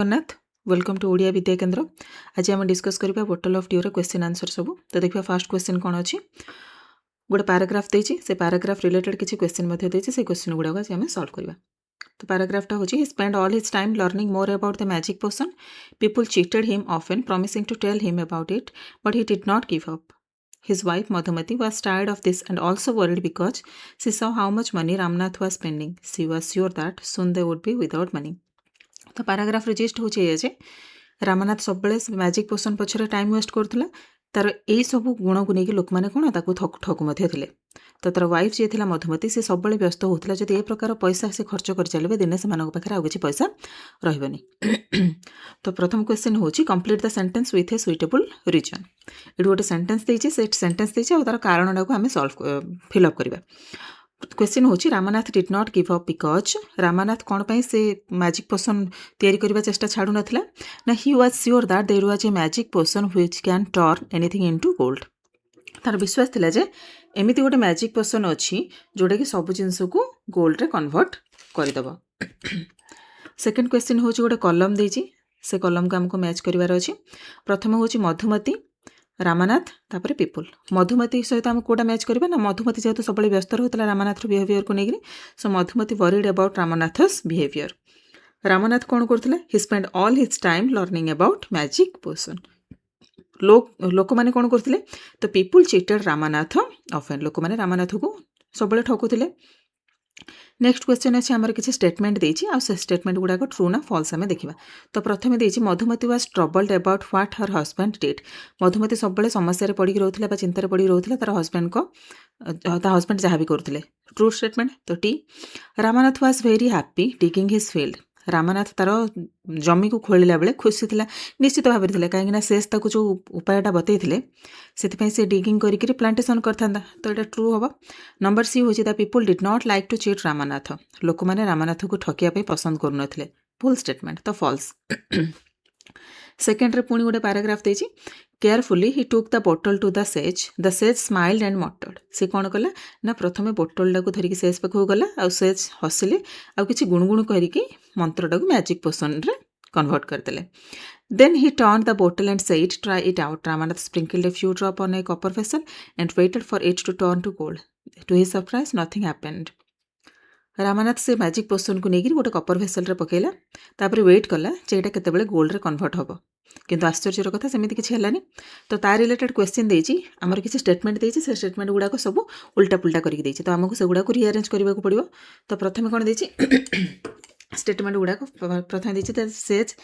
Jagannath welcome to Odia Vidya Kendra. आज आम discuss करबा बोटल ऑफ ड्यू रो क्वेश्चन आंसर सब। तो देखिए फर्स्ट क्वेश्चन कौन अच्छी गोटे पैराग्राफ देछि से पैराग्राफ रिलेटेड किसी क्वेश्चन मध्ये देछि से क्वेश्चन गुडा आज आम सॉल्व करबा। तो पैराग्राफटा होछि he spend all his time learning more about the magic potion. People cheated him often promising to tell him about it but he did not give up. His wife Madhumati was tired of this and also worried because she saw how much money Ramnath was spending. She was sure that soon they would be without money. तो paragraph gist हूँ ये रामनाथ सब magic potion पछरे time waste करूला तार यही सब गुण को लेकिन लोक मैंने कौन ठकु थे। तो तार वाइफ जी थी मधुमती सी सब व्यस्त होता जब ए प्रकार पैसा से खर्च कर चलिए दिने से पाखे आउ कि पैसा रही। तो प्रथम क्वेश्चन हूँ complete the sentence with a suitable reason. ये गोटे सेंटेंस देती से सेंटेंस देती और तार कारण को आम सल्व फिलअप करवा। क्वेश्चन हूँ Ramnath did not give up because Ramnath कौन पे से मैजिक पोशन तैयारी करने चेष्टा छाड़ू नाला ना he was sure that there was a magic potion which can turn anything into gold. तार विश्वास थिला जे एमिति गोटे मैजिक पोशन अच्छी जोटा कि सब जिनस को गोल्ड रे कन्वर्ट करदेव। सेकेंड क्वेश्चन हूँ गोटे कलम देछि से कलम को आमको मैच करार अच्छी। प्रथम हूँ मधुमती रामनाथ तापर पीपुल। मधुमती सहित आम कोटा मैच करबा ना मधुमती जेहेतु सब व्यस्त रहता रामनाथ बिहेवियर को लेकर so Madhumati worried about Ramnath's behaviour. Ramnath कौन करथिला he spend all his time learning about magic potion. लोक मैंने कौन करथिले तो पीपुल चीटेड रामनाथ ऑफन लोक मैंने रामनाथ को सब ठकुथिले। नेक्स्ट क्वेश्चन अच्छे आमर किसी स्टेटमेंट देछि आ से स्टेटमेंट गुड़ाक ट्रू ना फॉल्स आम देखा। तो प्रथम देछि Madhumati was troubled about what her husband did. Madhumati सब समस्या पड़ी रोला चिंतार पड़ी रोला तार हस्बैंड को हस्बैंड जहाँ भी करते ट्रू स्टेटमेंट। तो T Ramnath was very happy digging his field. Ramnath तार जमी को खोलिला बेले खुशी थिला निश्चित भाव में कहीं सेस जो उपायटा बतई से डिगिंग करी प्लांटेसन करता। तो ये ट्रू हम। नंबर सी हूँ the people did not like to cheat Ramnath. लोक मैंने रामनाथ को ठकिया पसंद करूँ फुल स्टेटमेंट। तो फॉल्स। सेकेंड रे पुणी गोटे पैराग्राफ देछि carefully he took the bottle to the sage smiled and muttered. से कौन कला ना प्रथमे बोटल टाक धरिकी सेज पाखक गला आ सेज हसिले आ किछि गुणगुण करके मंत्रटाक मैजिक पोशन रे कन्वर्ट करदेले। Then he turn the bottle and said try it out. Ramnath sprinkled a few drop on a copper vessel and waited for it to turn to gold. To his surprise nothing happened. Ramnath से magic पोशन को लेकर गोटे Kapoor vessel रे पकेला तापर wait कला जेटा केतेबेले gold रे convert हम किंतु आश्चर्यर कथा सेमिति किछि हेलानी। तो तार रिलेटेड क्वेश्चन देछि आमर किछि स्टेटमेंट देछि से स्टेटमेंट गुडा को सब उल्टा पुल्टा करके देछि। तो आमको से गुडा को रीअरेंज करबा को पड़िबो। तो प्रथमे कोन देछि स्टेटमेंट गुडा को प्रथमे देछि द सेज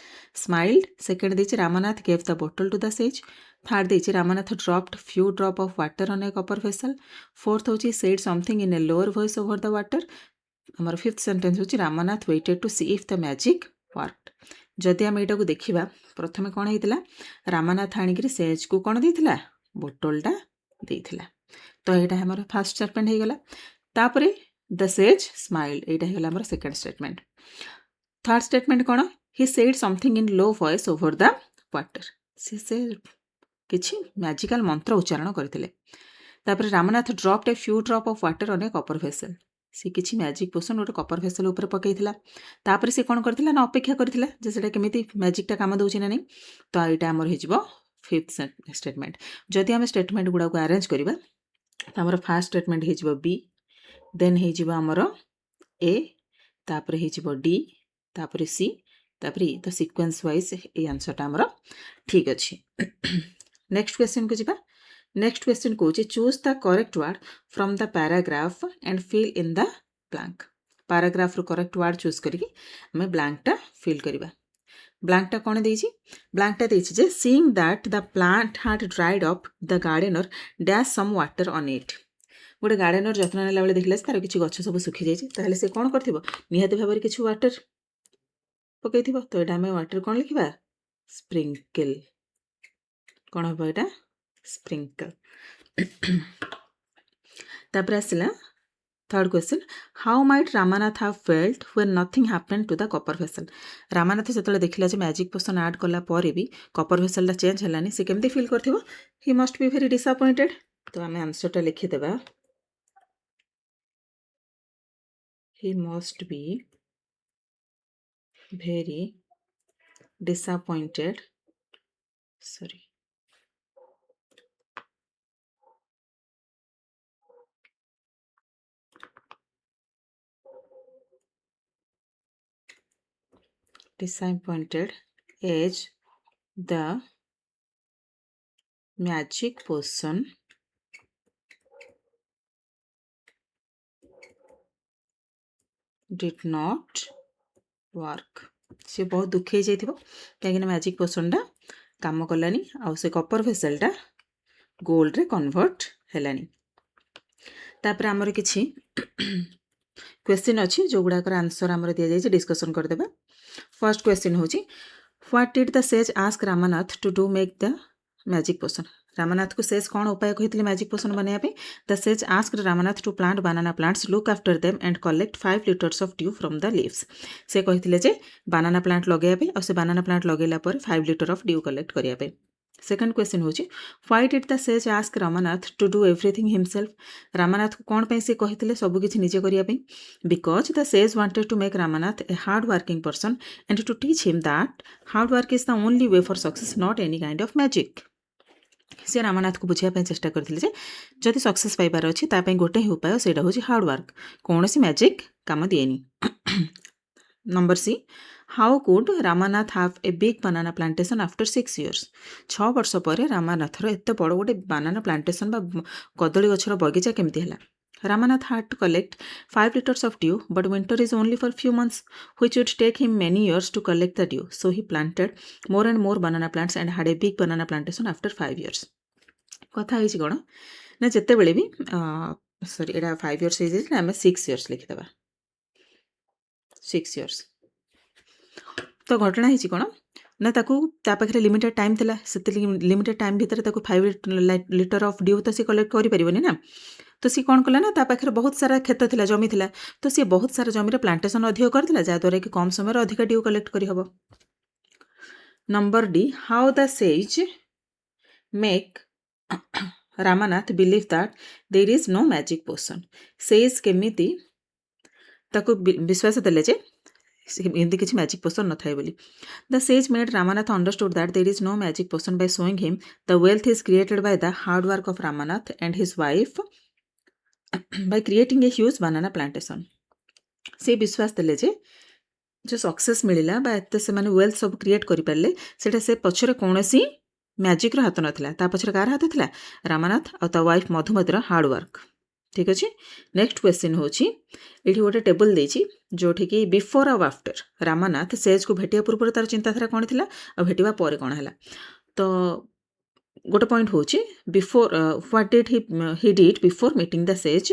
स्माइल्ड। सेकंड देछि Ramnath gave the bottle to the sage. Third देछि Ramnath dropped few drop of water on a copper vessel. Fourth होछि said something in a lower voice over the water. आमर fifth sentence होछि Ramnath waited to see if the magic worked. जदि आम यहाँ को देखा प्रथम कौन होता रामनाथ आणिक सेज को कौन देता बोटलटा देता। तो यहाँ आम फास्ट स्टेटमेंट हो गला। तापर द सेज स्माइल्ड यहाँ होगा सेकेंड स्टेटमेंट। थर्ड स्टेटमेंट कौन he said something in low voice over the water. से किछि मैजिकल मंत्र उच्चारण करते। Ramnath dropped a few drop of water on a copper vessel. सी किछि मैजिक पोशन गोटे कपर भेसल उपर पकईला तापर से कौन करथिला ना अपेक्षा करथिला जे सेटा केमिति मैजिकटा काम दउछि ना नहीं। तो एटा हमर हिजबो फिफ्थ स्टेटमेंट। जदि हम स्टेटमेंट गुडा को अरेंज करबा तो हमर फर्स्ट स्टेटमेंट हिजबो बी देन हिजबो हमर ए तापर हिजबो डी तापर सी तापर ई। तो सीक्वेंस वाइज ए आंसरटा हमर ठीक अछि। नेक्स्ट क्वेश्चन को जिबा। नेक्स्ट क्वेश्चन कौच choose the correct word from the paragraph and fill in the blank. Paragraph रो करेक्ट वर्ड चूज करके हमें ब्लैंकटा फिल करबा। ब्लैंकटा कौन देछि ब्लैंकटा देछि जे seeing that the plant had dried up the gardener dash some water on it. गोटे गार्डनर जत्न नेला बेले देखिला तार किछि गछ सब सुखी जाइछि ताहले से कौन करथिबो निहाती भाबरे किछि वाटर पकईथिबो। तो एटा हमें वाटर कौन लिखिबा स्प्रिंकल। कौन हबो एटा स्प्रिंकल। तापर आसिला third question how might Ramnath have felt when nothing happened to the copper vessel. Ramnath जतले देखिला जे मैजिक पोशन ऐड कला परे भी कपर वेसलटा चेंज हलानी से केमती फील करथिबो he must be very disappointed. तो आमे आंसरटा लिखि देबा he must be very disappointed, sorry, disappointed as the magic potion did not work. ସେ ବହୁତ ଦୁଃଖ ହେଇଯାଇଥିବ କାହିଁକିନା ମ୍ୟାଜିକ୍ ପୋସନଟା କାମ କଲାନି ଆଉ ସେ କପର ଭେସେଲଟା ଗୋଲ୍ଡରେ କନଭର୍ଟ ହେଲାନି। ତାପରେ ଆମର କିଛି କ୍ୱେଶ୍ଚିନ୍ ଅଛି ଯେଉଁଗୁଡ଼ାକର ଆନ୍ସର ଆମର ଦିଆଯାଇଛି, ଡିସ୍କସନ୍ କରିଦେବା। ଫର୍ଷ୍ଟ କ୍ୱେଶ୍ଚିନ୍ ହେଉଛି what did the sage ask Ramnath to do make the magic potion. ରାମନାଥକୁ ସେଜ୍ କ'ଣ ଉପାୟ କହିଥିଲେ ମ୍ୟାଜିକ୍ ପୋସନ୍ ବନେଇବା ପାଇଁ? The sage asked Ramnath to plant banana plants, look after them and collect 5 liters of dew from the leaves. ସେ କହିଥିଲେ ଯେ banana plant ଲଗାଇବା ପାଇଁ ଆଉ ସେ ବାନାନା ପ୍ଲାଣ୍ଟ ଲଗାଇଲା ପରେ 5 liter ଅଫ୍ ଡ୍ୟୁ କଲେକ୍ଟ କରିବା ପାଇଁ। ସେକେଣ୍ଡ କ୍ୱେଶ୍ଚିନ୍ ହେଉଛି why did the sage ask Ramnath to do everything himself. ରାମନାଥକୁ କ'ଣ ପାଇଁ ସେ କହିଥିଲେ ସବୁକିଛି ନିଜେ କରିବା ପାଇଁ? Because the sage wanted to make Ramnath a hard working person and to teach him that hard work is the only way for success, not any kind of magic. ସେ ରାମନାଥକୁ ବୁଝିବା ପାଇଁ ଚେଷ୍ଟା କରିଥିଲେ ଯେ ଯଦି ସକ୍ସେସ୍ ପାଇବାର ଅଛି ତା ପାଇଁ ଗୋଟେ ହିଁ ଉପାୟ, ସେଇଟା ହେଉଛି ହାର୍ଡୱାର୍କ, କୌଣସି ମ୍ୟାଜିକ୍ କାମ ଦିଏନି। Number C how could Ramnath have a big banana plantation after 6 years। 6 ବର୍ଷ ପରେ ରାମନାଥର ଏତେ ବଡ଼ ଗୋଟେ ବାନାନା ପ୍ଲାଣ୍ଟେସନ୍ ବା କଦଳୀ ଗଛର ବଗିଚା କେମିତି ହେଲା? Ramanath had to collect 5 liters of dew, but winter is only for few months, which would take him many years to collect the dew. So he planted more and more banana plants and had a big banana plantation after 5 years. କଥା ହେଇଛି କ'ଣ ନା ଯେତେବେଳେ ବି ସରି ଏଇଟା 5 years ହେଇଯାଇଛି ନା ଆମେ 6 years ଲେଖିଦେବା। 6 years ତ ଘଟଣା ହେଇଛି କ'ଣ ନା ତାକୁ ତା ପାଖରେ ଲିମିଟେଡ୍ ଟାଇମ୍ ଥିଲା, ସେତିକି ଲିମିଟେଡ୍ ଟାଇମ୍ ଭିତରେ ତାକୁ 5 liter ଅଫ୍ ଡ୍ୟୁ ତ ସେ କଲେକ୍ଟ କରିପାରିବନି ନା। ତ ସିଏ କ'ଣ କଲା ନା ତା ପାଖରେ ବହୁତ ସାରା କ୍ଷେତ ଥିଲା, ଜମି ଥିଲା, ତ ସିଏ ବହୁତ ସାରା ଜମିରେ ପ୍ଲାଣ୍ଟେସନ୍ ଅଧିକ କରିଥିଲା ଯାହାଦ୍ୱାରା କି କମ୍ ସମୟରେ ଅଧିକା ଡ୍ୟୁ କଲେକ୍ଟ କରିହେବ। Number D how the sage make Ramnath believe that there is no magic potion. Sage କେମିତି ତାକୁ ବିଶ୍ୱାସ ଦେଲେ ଯେ ଏମିତି କିଛି ମ୍ୟାଜିକ୍ ପୋସନ୍ ନଥାଏ ବୋଲି। The sage made Ramnath understood that there is no magic potion by showing him the wealth is created by the hard work of Ramnath and his wife by creating a huge banana plantation। ସେ ବିଶ୍ୱାସ ଦେଲେ ଯେ ଯେଉଁ success ମିଳିଲା ବା ଏତେ ସେମାନେ wealth ସବୁ କ୍ରିଏଟ୍ କରିପାରିଲେ ସେଇଟା ସେ ପଛରେ କୌଣସି ମ୍ୟାଜିକ୍ର ହାତ ନଥିଲା, ତା ପଛରେ କାହାର ହାତ ଥିଲା? ରାମନାଥ ଆଉ ତା ୱାଇଫ୍ ମଧୁମତିର ହାର୍ଡୱାର୍କ। ଠିକ୍ ଅଛି। ନେକ୍ସଟ କ୍ୱେଶ୍ଚିନ୍ ହେଉଛି ଏଇଠି ଗୋଟେ ଟେବୁଲ୍ ଦେଇଛି ଯେଉଁଠିକି ବିଫୋର୍ ଆଉ ଆଫ୍ଟର ରାମନାଥ ସେଜ୍କୁ ଭେଟିବା ପୂର୍ବରୁ ତାର ଚିନ୍ତାଧାରା କ'ଣ ଥିଲା ଆଉ ଭେଟିବା ପରେ କ'ଣ ହେଲା। ତ ଗୋଟେ ପଏଣ୍ଟ ହେଉଛି before what did he did before meeting the sage.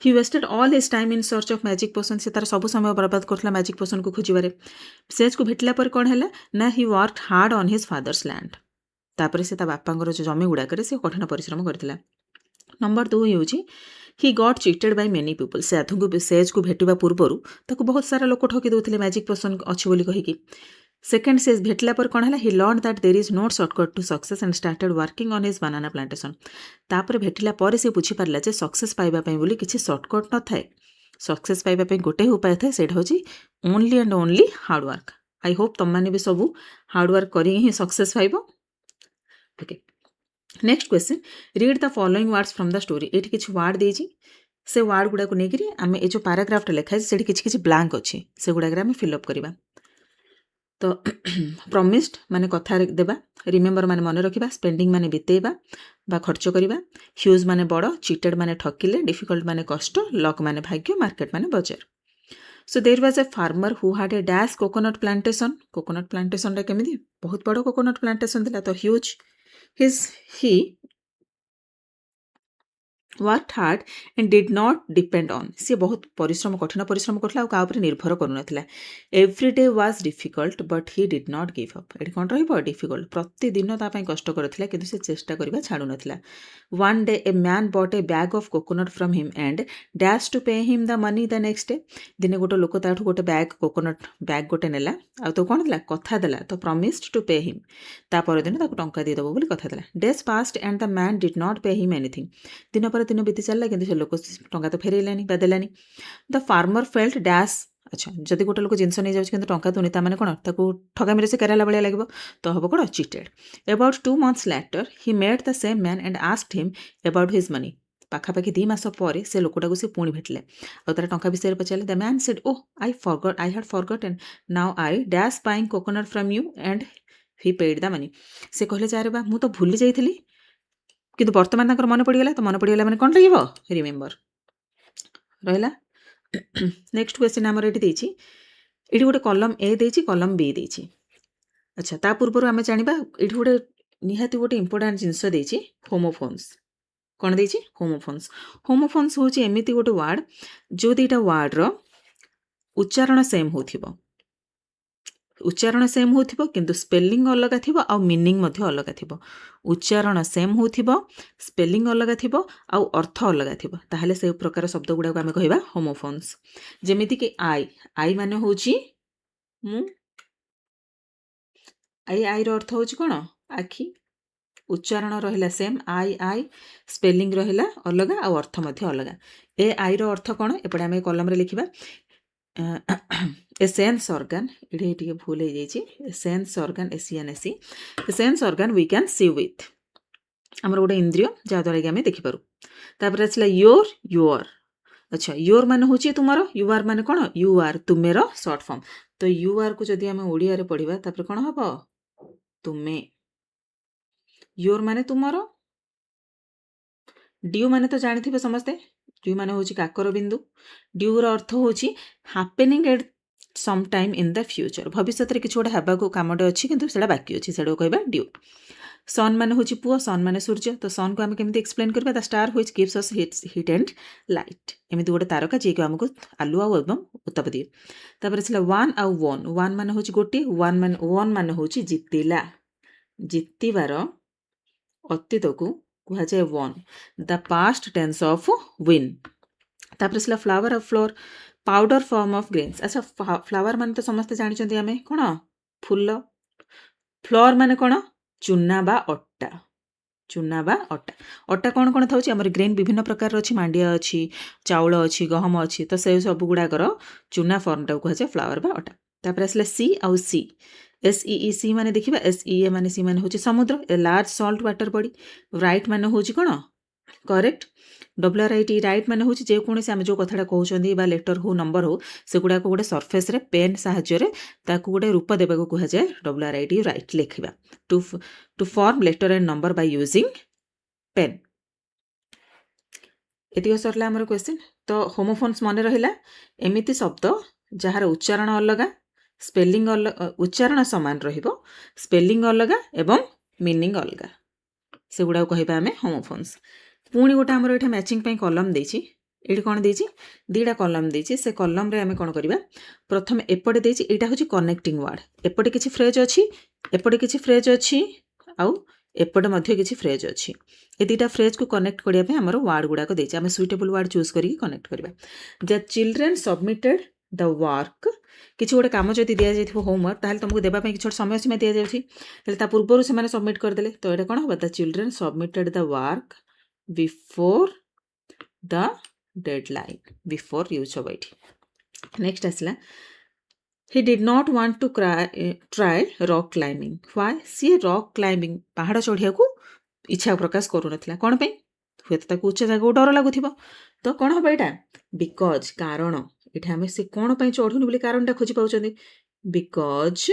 He wasted all his time in search of magic potion. ସେ ତାର ସବୁ ସମୟ ବରବାଦ କରୁଥିଲା ମ୍ୟାଜିକ୍ ପୋସନ୍କୁ ଖୋଜିବାରେ। ସେଜ୍କୁ ଭେଟିଲା ପରେ କ'ଣ ହେଲା ନା he worked hard on his father's land. ତାପରେ ସେ ତା ବାପାଙ୍କର ଯେଉଁ ଜମି ଗୁଡ଼ାକରେ ସେ କଠିନ ପରିଶ୍ରମ କରିଥିଲା। ନମ୍ବର 2 ହେଉଛି ହି ଗଟ୍ ଚିଟେଡ୍ ବାଇ ମେନି ପିପୁଲ୍। ସେଜ୍କୁ ଭେଟିବା ପୂର୍ବରୁ ତାକୁ ବହୁତ ସାରା ଲୋକ ଠକି ଦେଉଥିଲେ ମ୍ୟାଜିକ୍ ପୋସନ୍ ଅଛି ବୋଲି କହିକି। ସେକେଣ୍ଡ ସେ ଭେଟିଲା ପରେ କ'ଣ ହେଲା? He learn that there is no shortcut to success and started working on his banana plantation. ତାପରେ ଭେଟିଲା ପରେ ସେ ବୁଝିପାରିଲା ଯେ ସକ୍ସେସ୍ ପାଇବା ପାଇଁ ବୋଲି କିଛି ସର୍ଟକଟ୍ ନଥାଏ, ସକ୍ସେସ୍ ପାଇବା ପାଇଁ ଗୋଟେ ହିଁ ଉପାୟ ଥାଏ, ସେଇଟା ହେଉଛି only and only hard work. I hope ତୁମମାନେ ବି ସବୁ ହାର୍ଡୱାର୍କ କରିକି ହିଁ ସକ୍ସେସ୍ ପାଇବ। Okay, next question read the following words from the story. ଏଇଠି କିଛି ୱାର୍ଡ଼ ଦେଇଛି, ସେ ୱାର୍ଡ଼ ଗୁଡ଼ାକୁ ନେଇକରି ଆମେ ଏ ଯେଉଁ ପାରାଗ୍ରାଫଟା ଲେଖା ହେଇଛି ସେଠି କିଛି କିଛି ବ୍ଲାଙ୍କ ଅଛି, ସେଗୁଡ଼ାକରେ ଆମେ ଫିଲ୍ଅପ୍ କରିବା। ତ ପ୍ରମିସ୍ଡ ମାନେ କଥା ଦେବା, ରିମେମ୍ବର ମାନେ ମନେ ରଖିବା, ସ୍ପେଣ୍ଡିଂ ମାନେ ବିତେଇବା ବା ଖର୍ଚ୍ଚ କରିବା, ହ୍ୟୁଜ୍ ମାନେ ବଡ଼, ଚିଟେଡ୍ ମାନେ ଠକିଲେ, ଡିଫିକଲ୍ଟ ମାନେ କଷ୍ଟ, ଲକ୍ ମାନେ ଭାଗ୍ୟ, ମାର୍କେଟ ମାନେ ବଜାର। So there was a farmer who had a dash coconut plantation. Coconut ପ୍ଲାଣ୍ଟେସନ୍ଟା କେମିତି? ବହୁତ ବଡ଼ କୋକୋନଟ୍ ପ୍ଲାଣ୍ଟେସନ୍ ଥିଲା, ତ huge. He worked hard and did not depend on. ସିଏ ବହୁତ କଠିନ ପରିଶ୍ରମ କରୁଥିଲା ଆଉ କାହା ଉପରେ ନିର୍ଭର କରୁନଥିଲା। Every day was difficult but he did not give up. ଏଠି କ'ଣ ରହିବ? ଡିଫିକଲ୍ଟ। ପ୍ରତିଦିନ ତା ପାଇଁ କଷ୍ଟକର ଥିଲା କିନ୍ତୁ ସେ ଚେଷ୍ଟା କରିବା ଛାଡ଼ୁନଥିଲା। One day a man bought a bag of coconut from him and dash to pay him the money the next day. ଦିନେ ଗୋଟେ ଲୋକ ତାଠୁ ଗୋଟେ କୋକୋନଟ୍ ବ୍ୟାଗ୍ ଗୋଟେ ନେଲା ଆଉ ତ କ'ଣ ଦେଲା? କଥା ଦେଲା, ତ ପ୍ରମିସ୍ଡ ଟୁ ପେ ହିମ୍। ତା ପରଦିନ ତାକୁ ଟଙ୍କା ଦେଇଦେବ ବୋଲି କଥା ଦେଲା। Days passed and the man did not pay him anything. ଦିନ ପରେ ଦିନ ବିତି ଚାଲିଲା କିନ୍ତୁ ସେ ଲୋକ ଟଙ୍କା ତ ଫେରେଇଲାନି ବା ଦେଲାନି। ଦ ଫାର୍ମର ଫେଲ୍ଟ ଡ୍ୟାସ୍ अच्छा जदि गोटे लोक जिनस नहीं जाऊँ कि टंका दूनी ताने कौन ताको ठगामी से केराला भाया लगे तो हम कौन cheated about 2 months later he met the same man and asked him about his money पाखापाखि 2 मास पर से लोकटा से पुणी भेटिले और तार टंका विषय पचारे the man said oh I had forgotten now I dash buying coconut from you and he paid the money से कहले जारे बा मु तो भूली जाइथिली किंतु वर्तमान ताकर मन पड़गला तो मन पड़गला माने कोन रहिबो रिमेंबर रहला नेक्स्ट क्वेश्चन आमर ये गोटे कलम ए देछि कलम बी देछि अच्छा ता पूर्व आम जाना ये गोटे निहाती गोटे इंपोर्टाट जिनस देछि होमोफोन्स कौन देछि होमोफोन्स हूँ एमती गोटे वार्ड जो दीटा वार्ड उच्चारण सेम होथिबो उच्चारण सेम होथिबो किंतु स्पेलिंग अलग थिबो आ मीनिंग मध्य अलग थिबो उच्चारण सेम होथिबो स्पेलिंग अलग थिबो आ अर्थ अलग थिबो ताहले से प्रकार शब्द गुडा को आमे कहबा होमोफोन्स जेमिति कि आई माने होची मु आई रो अर्थ होची कोन आखी उच्चारण रहिला सेम आई स्पेलिंग रहिला अलग आ अर्थ मध्य अलग ए आई रो अर्थ कोन एपडे आमे कॉलम रे लिखिबा ए सेंस ऑर्गन ये भूल हो जाइए सेंस ऑर्गन एसीएनएसी sense organ we can see with आमर गोटे इंद्रिय जहाँद्वारा कि आम देखिपारू तापर आसला योर योर अच्छा योर मान हूँ तुम यू आर मान कौन यू आर तुम्हेर सर्ट फॉर्म तो यू आर को जदि आम ओडिया रे पढ़िबा तापर कौन हम तुम्हें योर माने तुमर ड्यू माने तो जानी समस्ते ड्यू माने हूँ काकर बिंदु ड्यूर अर्थ हूँ happening at some time in the future भविष्य में किसी गोटे हाँको कमटे अच्छी किंतु सेटा बाकी अच्छी से कहबा ड्यू सन माने हूँ पुआ सन माने सूर्य तो सन को आम केमती एक्सप्लेन करबा the star which gives us hit and light एमती गोटे तारका जी आमको आलु आउ एवं उत्ताप दिए तापर आसला वन आउ वन वन माने हूँ गोटे वन माने हूँ जितिला जितबार अतीत को कहुए won the past tense of win तापर आसला flower of flour powder form of grains अच्छा फ्लावर मान तो समस्ते जानते आम कौन फूल फ्लोर मान कौन चूना बा अट्टा चूना बा अट्टा अट्टा कौन कौन था आम ग्रेन विभिन्न प्रकार अच्छी मांडिया अच्छी चाउल अच्छी गहम अच्छी तो से सब गुड़ाकर चूना फॉर्म टाक कहुए फ्लावर बा अट्टा तापर आसला सी आउ सी SEE सी माने देखिबा SEA माने सी माने होची समुद्र a large salt water body right माने होची कोन करेक्ट WRIT राइट माने होची जे कोनसे हम जो कथाटा कहउचंदी बा लेटर हो नंबर हो से गुडा को गोटे सरफेस रे पेन सहाय्य रे ताकू गोटे रूप देबा को कहा जाय WRIT राइट लिखिबा to form letter and number by using pen एतिक सरला हमर क्वेश्चन तो होमोफोन्स माने रहिला एमिति शब्द जहार उच्चारण अलगा स्पेलिंग उच्चारण सामान रहिबो स्पेलिंग अलगा एवं मीनिंग अलगा से गुडा कहबा आमे होमोफोन्स पुणी गोटे आमर ये मैचिंग कलम देछि ये कौन देछि दीटा कलम देछि से कलम रे आमे कौन करबा प्रथम एपटे देछि एटा होछि कनेक्टिंग वर्ड एपटे किछि फ्रेज अछि एपटे किछि फ्रेज अछि आउ एपटे मध्य किछि फ्रेज अछि ए दीटा फ्रेज को कनेक्ट करिया पे हमर वर्ड गुडा को देछि आमे सुइटेबल वर्ड चूज करी कनेक्ट करबा the children submitted the work किसी गोटे कम जब दि जाए होमवर्क ताहले तुमको देवाई कि समय सीमा दि जाऊँगी पूर्व से सबमिट करदे तो ये कौन हम the children submitted the work before the deadline before use हम ये नेक्स्ट आसला he did not want to try rock climbing why सी रॉक क्लाइंबिंग पहाड़ चढ़िया को इच्छा प्रकाश करूनथिला कौन पे हुए तो उच्च जगह डर लगुथिबो तो कौन हम यहाँ बिकज कारण ये आम से कौन पर चढ़ुनी बोली कारण खोजी पाँच because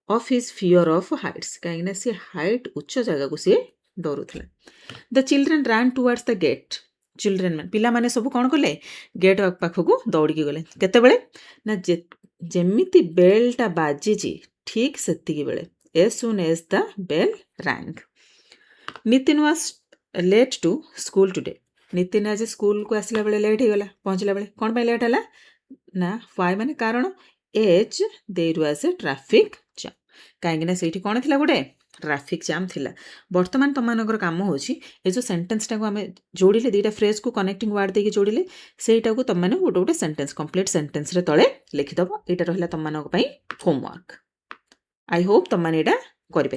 of his fear of heights कहीं सी हाइट उच्च जगह को सी डरुला the children run towards the gate children मान पिला माने सब कौन कले गेट पाखक दौड़ी गले केतेबेले ना जेमिति बेलटा बाजिची ठीक सेतिकी बेले as soon as the bell rang Nitin was late to school today Nitin आज स्कूल को आसला बेले लेट हो गला पहुँचला बेले कौन पे लेट है ना व्हाई माने कारण as there was a traffic jam कहीं से कौन थी गोटे ट्रैफिक जाम थिला वर्तमान तुमर काम हो जो सेंटेंस टाक आम जोड़े दीटा फ्रेज को कनेक्टिंग वर्ड देके जोड़े सेटा को तुम मैंने गोटे गोटे सेंटेंस कंप्लीट सेंटेंस रे तले लिखिदब यहाँ रहा तुम होमवर्क आई होप तुम मैंने यहाँ कर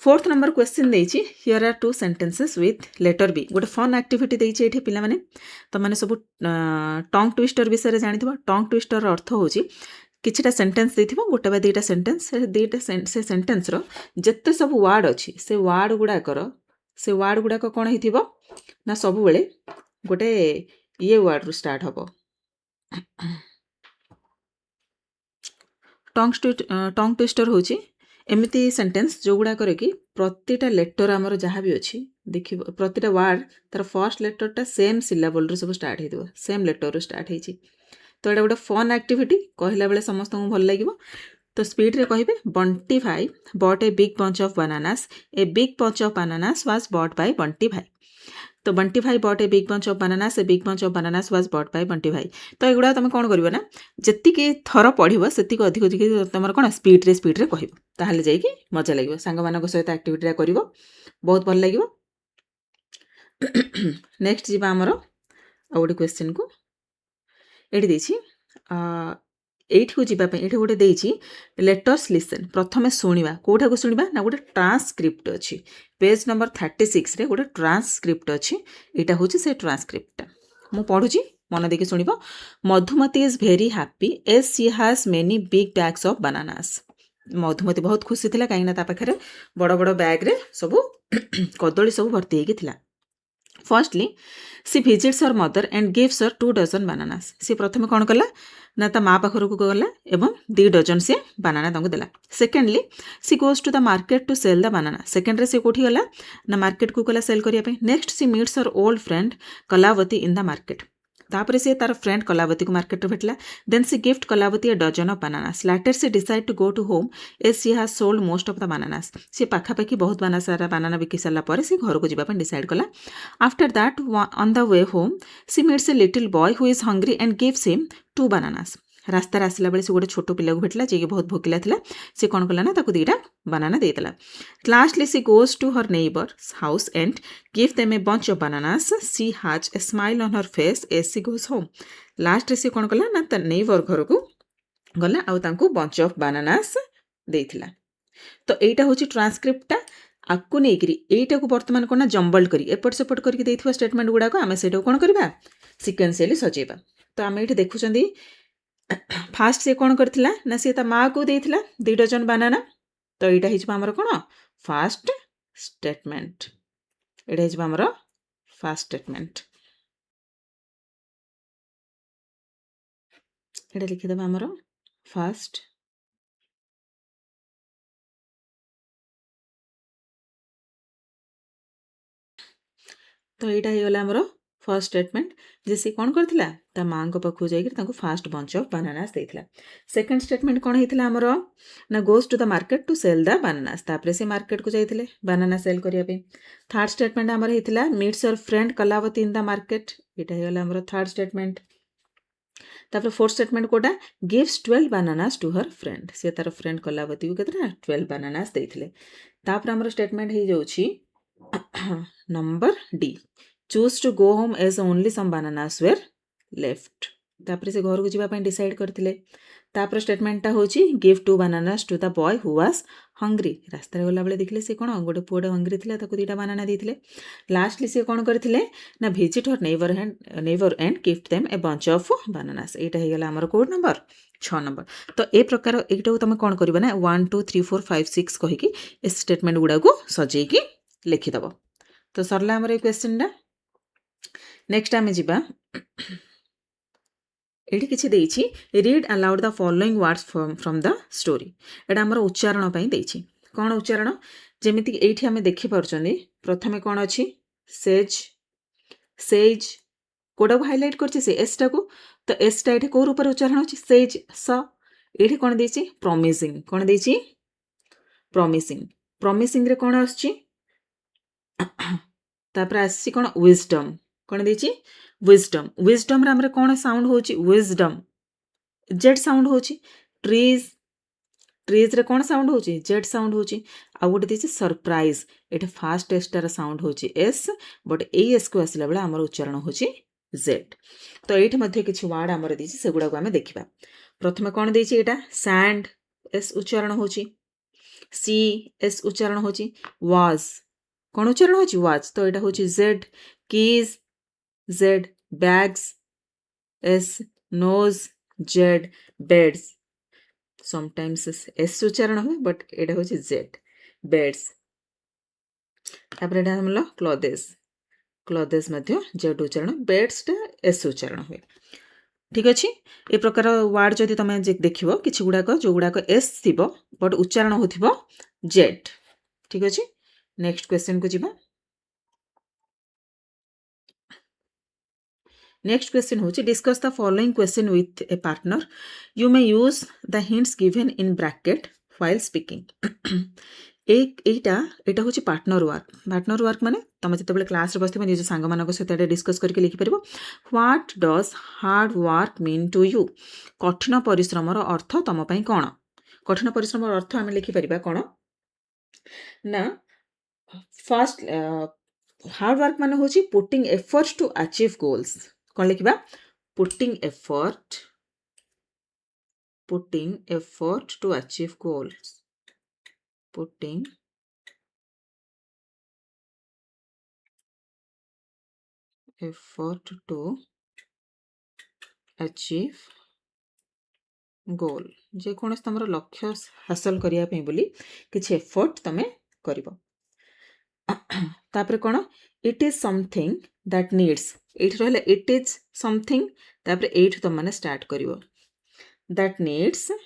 फोर्थ नंबर क्वेश्चन देछि here are two sentences with letter B गोटे फन एक्टिविटी देछि एठी पिला माने तो माने सब टंग ट्विस्टर विषय जानिथिबो टंग ट्विस्टर अर्थ होछि किछिटा सेंटेंस देथिबो गोटे बा दुईटा सेंटेंस से सेंटेंस रो जत्ते सब वर्ड अछि से वर्ड गुडा कोन हिथिबो ना सब बेले गोटे ये वर्ड रो स्टार्ट हबो टंग ट्विस्टर होछि एमिति सेंटेंस जो गुडा करे कि प्रतिटा लेटर आमर जहाँ भी अच्छी देखिए प्रतिटा वर्ड तार फर्स्ट लेटरटा सेम सिलाबल रू सब स्टार्ट हो सेम लेटर रू स्टार्ट होती तो यहाँ गोटे फन एक्टिविटी कहला बेले समस्त को भल लगे तो स्पीड रे कहिबे बंटी भाई but a big bunch of bananas a big bunch of bananas was bought by Bunty भाई तो बंटी भाई but a big bunch of bananas a big bunch of bananas was bought by Bunty भाई तो एगुड़ा तुम कौन कर ना जी थर पढ़व से अधिक अधिक तुम कौन स्पीड रे कह ताहले जाइए मजा लगे सांग मान सहित एक्टिविटी कर बहुत भल लगे नेक्स्ट जी आमर आ गोटे क्वेश्चन को ये देछि एठू जावाई ये गोटे देछि लेटर्स लिसन प्रथमे शुणा कौटा को शुणा ना गोटे ट्रांसक्रिप्ट अच्छी पेज नंबर 36 रे गोटे ट्रांसक्रिप्ट अच्छी यहाँ हूँ से ट्रांसक्रिप्टा मु पढ़ुची मन देखिए शुण Madhumati is very happy as she has many big bags of bananas Madhumati बहुत खुशी थी कहीं पाखे बड़ बड़ बैग रे सब कदली सब भर्ती होगी firstly she visits her mother and gives her 2 dozen bananas सी प्रथम कौन कला ना ता माँ पाखर को गला एवं 2 डजन सी बनाना तांको देला secondly she goes to the market to sell the banana second रे सी कोठी गला ना मार्केट को गला सेल करिया पे next she meets her old friend Kalavati in the market तापर से तार फ्रेंड कलावती को मार्केट भेटला then she gift Kalavati a dozen of bananas later she decide to go to home as she has sold most of the bananas she पाखापाखि बहुत सारा बनाना बिकी सारा पर सी घर को जावाई डिसाइड कला after that on the way home she meets a little boy who is hungry and gives him 2 bananas रास्ता आसला बेले से गोटे छोट पिला को भेटला जी बहुत भोकिला था सी कौन कला ना ताको 2टा बनाना देदेला lastly she goes to her neighbours house and give them a bunch of bananas she has a smile on her face as she goes home last से कौन कला ना नेबर घर को गला आउ तांको बंच ऑफ बनानास देथिला तो एटा होची ट्रांसक्रिप्टटा आपको नहीं एटा को वर्तमान कोना जंबल करी एपट सेपट करके देथिबा स्टेटमेंट गुडा को आमे सेटा कोन करबा सिक्वेंशियली सजेबा तो आमे एठी देखुचंदी फास्ट से कौन करथिला ना सी ता माँ को देथिला 2 डजन बनाना तो यहाँ हिजबा हमर कोन फास्ट स्टेटमेंट एटा हिजबा हमर फास्ट स्टेटमेंट एटा लिखि देबा हमर फास्ट तो यहाँ हो गला हमर फर्स्ट स्टेटमेंट जे सी कौन करथिला ता माँ को पाखु जाइकर तांको फास्ट बंच ऑफ बनानास देथिला सेकंड स्टेटमेंट कौन हेतिला हमर ना goes to the market to sell the bananas तापरे से मार्केट को जाइथिले बनाना सेल करिया पे थर्ड स्टेटमेंट हमर हेतिला meets your friend Kalavati in the market एटा हे गला हमर थर्ड स्टेटमेंट तापर फोर्थ स्टेटमेंट कोटा gives 12 bananas to her friend से तार फ्रेंड कलावती को केतना 12 बनानास देथिले तापर हमर स्टेटमेंट हे जाउछि number D choose to go home as only some bananas were left तापर से घर को जावाई डिसाइड करथिले तापर स्टेटमेंटा होची give 2 bananas to the boy who was hungry रास्ता गला बेले देखले से कोन गोटे पुओडे हंग्री थिला ताको 2टा बनाना देथिले लास्टली से कोन करथिले ना visit her neighbour and gift them a bunch of bananas एटा हे गला हमर कोड नंबर 6 नंबर तो ए प्रकार एटा तुम कोन करबा ना 1 2 3 4 5 6 कहि कि इस स्टेटमेंट गुडा को सजेई कि लिखि दबो तो सरला हमर ए क्वेश्चन डा नेक्स्ट आमे जिबा एठी किछि देइछि read aloud the following words from the story एटा हमर उच्चारण पई देइछि कोन उच्चारण जेमिति एठी आमे देखि परछनी प्रथमे कोन अछि सेज सेज कोडा को हाइलाइट करछि से एस टा को तो एस टा एठी को रूप उच्चारण अछि सेज स एठी कोन देइछि प्रॉमिसिंग कोन देइछि प्रॉमिसिंग प्रॉमिसिंग रे कोन आछि तापर आछि कोन विजडम कोन देइछि विजडम विजडम रे हमरे कोन साउंड होछि विजडम जेड साउंड होछि ट्रीज ट्रीज रे कोन साउंड होछि जेड साउंड होछि आ गोटे देछि सरप्राइज एटे फास्ट एस्टार साउंड होछि एस बट ए एस को आसिला बेला हमर उच्चारण होछि जेड तो एठी मध्ये किछि वर्ड हमर देछि सेगुडा को हमें देखिबा प्रथमे कोन देछि एटा सैंड एस उच्चारण होछि सी एस उच्चारण होची वाज कौन उच्चारण होची वाज तो यहाँ होची Z keys Z bags S nose Z beds sometimes S उच्चारण हुए बट यहाँ होची जेड बेड्स तापर यहाँ हमला क्लॉथेस क्लॉथेस मध्य जेड उच्चारण बेड्सटा एस उच्चारण हुए ठीक अच्छे ए प्रकार वार्ड जदि तुम देख कि गुड़ाक जो गुड़ाक एस थी बट उच्चारण हो जेड ठीक अच्छे नेक्स्ट क्वेश्चन को जीवा नेक्स्ट क्वेश्चन हूँ discuss the following question with A partner you may use the hints given in bracket while speaking एटा हूँ पार्टनर वर्क माने तुम जो क्लास बस निज सांग मान सहित डिस्कस करके लिखिपर what does hard work mean to you कठिन परिश्रम अर्थ तुम कौन कठिन परिश्रम अर्थ आम लिखिपर कौन ना फर्स्ट हार्ड वर्क मान हूँ putting effort to achieve goals कौन लिखा putting effort to achieve goals putting effort to achieve goal जे कौन तुम लक्ष्य हासिल करने बोली किसी एफर्ट तुम कर तापर कौन it is something that needs ये रहा इट इज समथिंग तापर ये तुम मैंने स्टार्ट कर that needs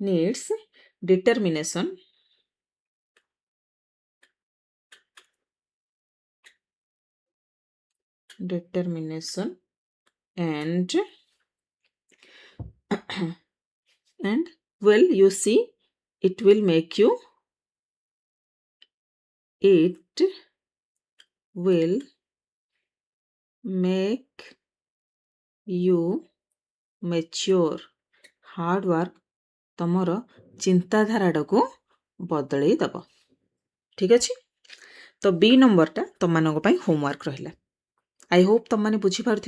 determination and well you see it will make you mature hard work तुमर चिंताधारा को बदल दब ठीक अच्छे तो बी नंबरटा तुम मानी होमवर्क रहा आई होप तुम मैंने बुझीपार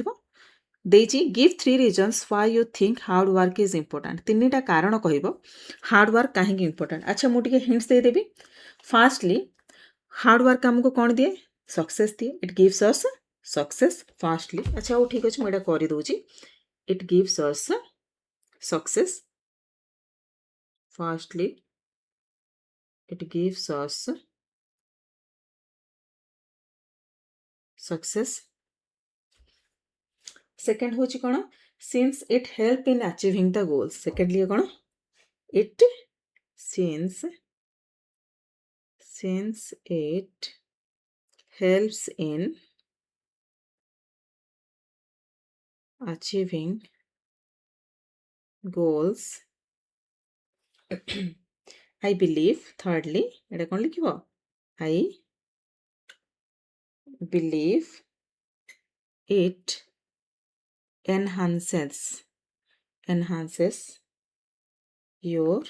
देजी give 3 reasons why you think hard work is important 3टा कारण कह हार्ड वर्क कहीं इंपोर्टेंट अच्छा मुझे हिंट्स देदेवी फास्टली हार्ड वर्क आमको कौन दिए सक्सेस दिए it gives us success firstly अच्छा वो ठीक अच्छे मुझे करदे it gives us success firstly it gives us success second होची कौन since it help in achieving the goals secondly कौन it since it helps in achieving goals I believe thirdly एटा कौन लिखिबो I believe it enhances your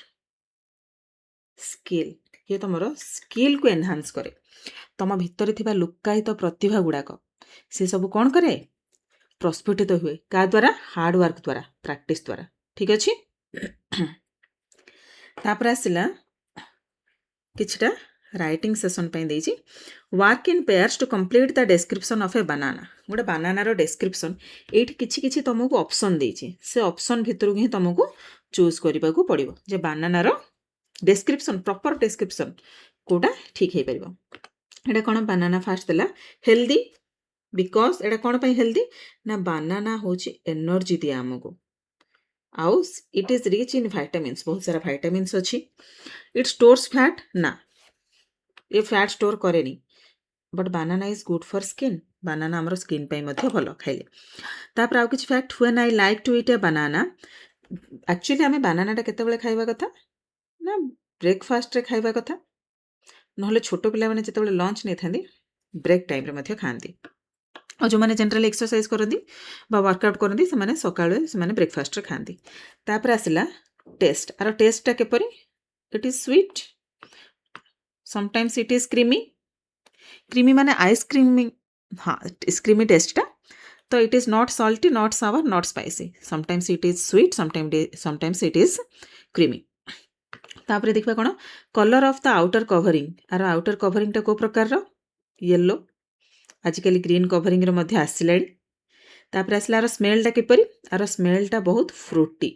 skill ये तुम skill को enhance करे तुम भितर थिबा लुकायित प्रतिभा गुड़ाक से सब कौन करे प्रस्फुटित हुए क्या द्वारा हार्ड वर्क द्वारा प्रैक्टिस द्वारा ठीक अच्छे तापर आसला किछटा राइटिंग सेशन पे देजी work in pairs to complete the description of a banana गोटे बनानार डिस्क्रिप्शन ये किछि तुमको ऑप्शन देजी से ऑप्शन भितर ही तुमको चूज करने को पड़ो जे बनानार डिस्क्रिप्शन प्रॉपर डिस्क्रिप्शन कोटा ठीक है पारिबो एटा कौन बनाना फास्ट देला हेल्दी बिकॉज एटा कौन पे हेल्दी ना बनाना होची एनर्जी दिया आमको आउ it is rich in vitamins बहुत सारा विटामिन्स अच्छी इट स्टोर्स फैट ना ये फैट स्टोर करे but banana is good for skin banana आमर स्किन पे भल खाइले तापर आउ किछि fact when I like to eat a banana actually आम बनानाटा केतेबेले खाइबा कथा ना ब्रेकफास्ट रे खाइबा कथा नहले छोट पिला माने जेतेबेले लंच नै थांदी ब्रेक टाइम रे मध्य खांदी और जो मैंने जनरल एक्सरसाइज करती वर्कआउट करती से सकाल से ब्रेकफास्ट रे खाती तापर आसला टेस्ट आर टेस्टा केपरी it is sweet sometimes it is creamy creamy माने आइसक्रीम हाँ क्रीमी टेस्टा तो it is not salty, not sour, not spicy, sometimes it is sweet, sometimes it is creamy. तापर देखा कौन colour of the outer covering, आर outer कवरिंगटा को प्रकार येलो, आजिकल ग्रीन कवरिंग रे आसिलाणी। तापर आसला आर स्मेलटा किपरि, आर स्मेलटा बहुत fruity,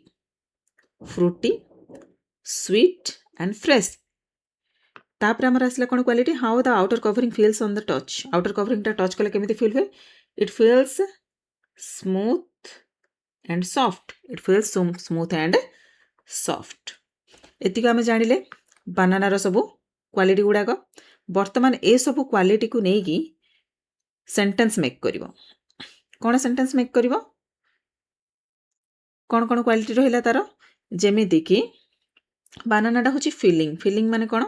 fruity sweet and fresh. तापर आमर आसला कौन quality, how the outer covering feels on the touch, outer कवरिंगटा टच कले केमिति फील हुए, it feels smooth and soft, it feels smooth and soft. एतिक आम जानिले बानानार सबू क्वालिटी गुड़ाक। बर्तमान ए सबू क्वालिटी को नेकी सेंटेंस मेक करिवो। कौन सेंटेंस मेक करिवो, कौन कौन क्वालिटी रहिला तार, जेमिति कि बानानाटा होची फिलिंग, फिलिंग माने कौन,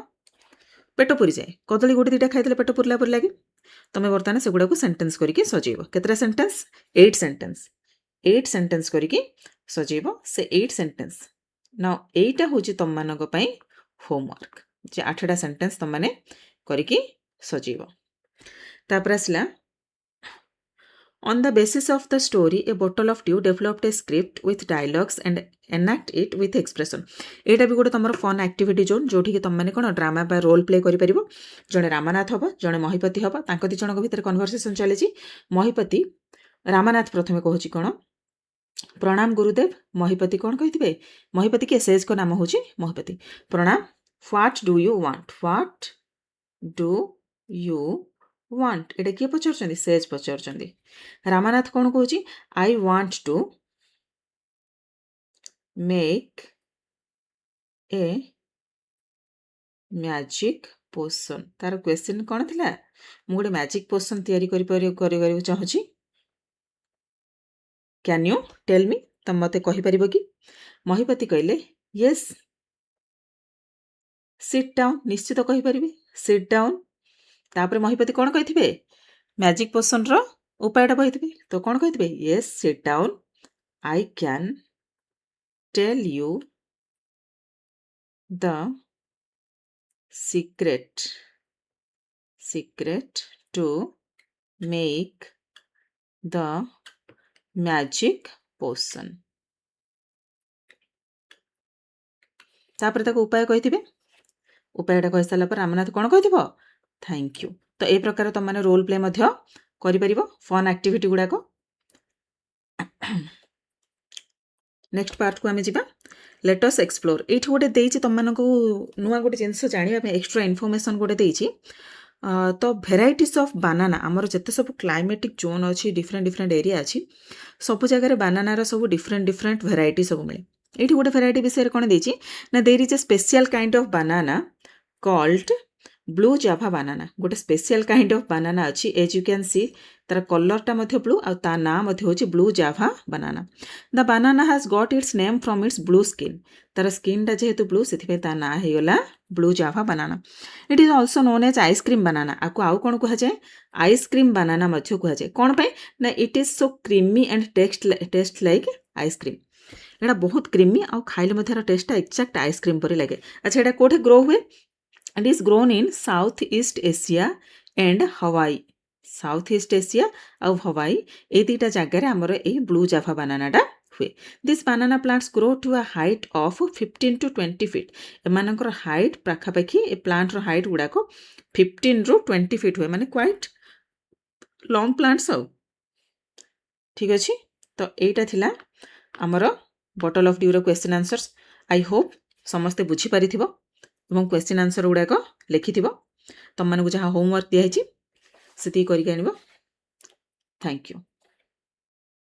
पेट पुरी जाए, कदली गोटे दुटा खाइले पेट पुरला पर लगे। तुम बर्तमान से गुड़ा सेंटेंस करके सजेब, केतरा सेंटेंस, 8 सेंटेंस, 8 सेंटेंस करके सजेब। से 8 सेंटेंस ना एटा होची तुम मानक पई होमवर्क, जे 8टा सेंटेंस तुम माने करके सजेब। तापर आसला on the basis of the story a bottle of dew developed a script with dialogues and enact it with expression। एटा भी गोटे तुम फन एक्टिविटी जोन, जोठी कि तुम माने कोन ड्रामा बा रोल प्ले करि परिबो। जणे रामनाथ हबो, जणे महिपति हबो, तांको दी जनक भितर कन्वर्सेशन चलेछि। महिपति रामनाथ प्रथमे कहूछि कोन, प्रणाम गुरुदेव। महिपति कोन कहिथिबे, महिपति के सेज को नाम होछि महिपति। प्रणाम, what do you want, what do you want, एटा किए पचारछन्ती, सेज पचारछन्ती। रामनाथ कौन कहूँ, I want to make a magic potion. तार क्वेश्चन कौन थिला, मु गोटे मैजिक पोशन तैयारी करि चाहूछि, कैन यू टेल मी, तुम मते कहि परिबो कि। महिपति कहले यस, सिट डाउन, निश्चित कहि परिबे, सिट डाउन। तापर महिपति कौन कहिथिबे, मैजिक पोशन रो उपायटा कहिथिबे, तो कौन कहिथिबे, yes sit down, I can tell you the secret to make the magic potion। तापर ताको उपाय कहिथिबे, उपायटा कहि साला पर रामनाथ कौन कहिथिबो, थैंक यू। तो ए प्रकार तुम माने रोल प्ले मध्य करि परिबो, फन एक्टिविटी गुडा को। नेक्स्ट पार्ट को आमे जिबा, लेट अस एक्सप्लोर। एठी गोटे देइछि तुम मानको नुआ गोटे जिंस जानिबा पे एक्स्ट्रा इन्फॉर्मेशन गोटे देइछि। तो भेराइटीज ऑफ बानाना, आमर जते सब क्लाइमेटिक जोन अच्छी, डिफरेंट डिफरेंट एरिया अच्छी, सब जगह बानानार सब डिफरेंट डिफरेंट भेराइटी सब मिले। ये गोटे भेराइटी विषय कौन देइछि ना, there is a special kind of banana called blue Java banana. गोटे स्पेशल काइंड ऑफ बानाना अच्छी, एज यू कैन सी तार कलरटा मध्य ब्लू आ ता ना मध्य होछि blue Java banana. The banana has got its name from its blue skin, तार स्किनटा जेहेतु ब्लू से ता ना हे गला blue Java banana. It is also known as ice cream banana, आपको आउ कौन कह जाए, आइसक्रीम बानाना मध्य कह जाए। कौन पे ना, it is so creamy and taste like ice cream. एटा बहुत क्रीमी आ खाइले मध्य टेस्टा एक्जाक्ट आइसक्रीम परि लगे। अच्छा, एटा कोठे ग्रो हुए, it is grown in south east Asia and हवाई। साउथ ईस्ट एशिया आ हवाई ए दुटा जगार आमर ए ब्लू जाभा बानानाटा हुए। This banana plants grow to a height of 15 to 20 feet. एमानकर हाइट पाखापाखि ए प्लांट रो हाइट गुड़ाक 15 ରୁ 20 फीट हुए, माने क्वाइट लॉन्ग प्लांट्स आउ। ठीक अच्छे, तो एटा थिला आमर बॉटल ऑफ ड्यू रो क्वेश्चन आंसर्स। आई होप समस्ते बुझी पारिथिबो एवं क्वेश्चन आंसर गुड़ाक लिखिथिबो। तुम मानकु जहाँ होमवर्क दिया है सेति करिके आनिबो। Thank you.